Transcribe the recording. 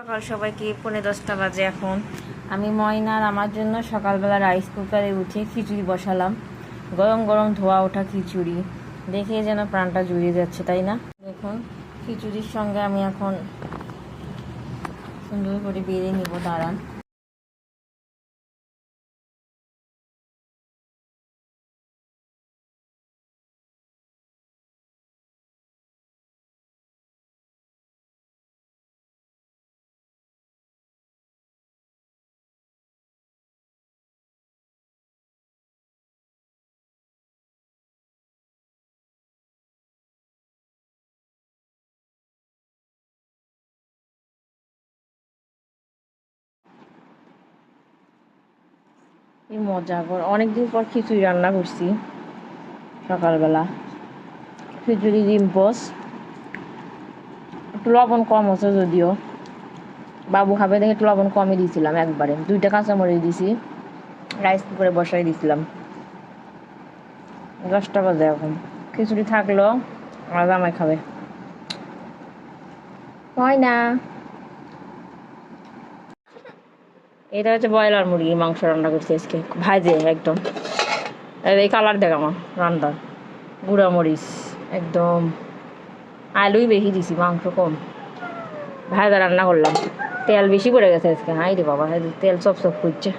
সকাল সবাইকে 10:45 বাজে এখন। আমি ময়নার আমার জন্য সকালবেলা রাইস কুকারে উঠে খিচুড়ি বসালাম। গরম গরম ধোয়া ওঠা খিচুড়ি দেখে যেন প্রাণটা জুড়িয়ে যাচ্ছে, তাই না? দেখুন, খিচুড়ির সঙ্গে আমি এখন সুন্দর করে বেড়ে নিব। দাঁড়ান। এই মজা অনেকদিন পর খিচুড়ি রান্না করছি সকালবেলা। খিচুড়ি ডিম পোস, একটু লবণ কম হচ্ছে যদিও, বাবু খাবে দেখে একটু লবণ কমই দিয়েছিলাম, একবারে 2টা কাঁচামরিচ দিছি, রাইস কুকারে বসাই দিয়েছিলাম। 10টা বাজে এখন। খিচুড়ি থাকলো আর জামাই খাবে। হয় না, এটা হচ্ছে ব্রয়লার মুরগির মাংস রান্না করছি আজকে, ভাজে একদম। এই কালার দেখ আমার রান্নার, গুঁড়া মরিচ একদম, আলুই বেশি দিছি, মাংস কম, ভাজা রান্না করলাম। তেল বেশি পড়ে গেছে আজকে, হাই রে বাবা, তেল সব করছে।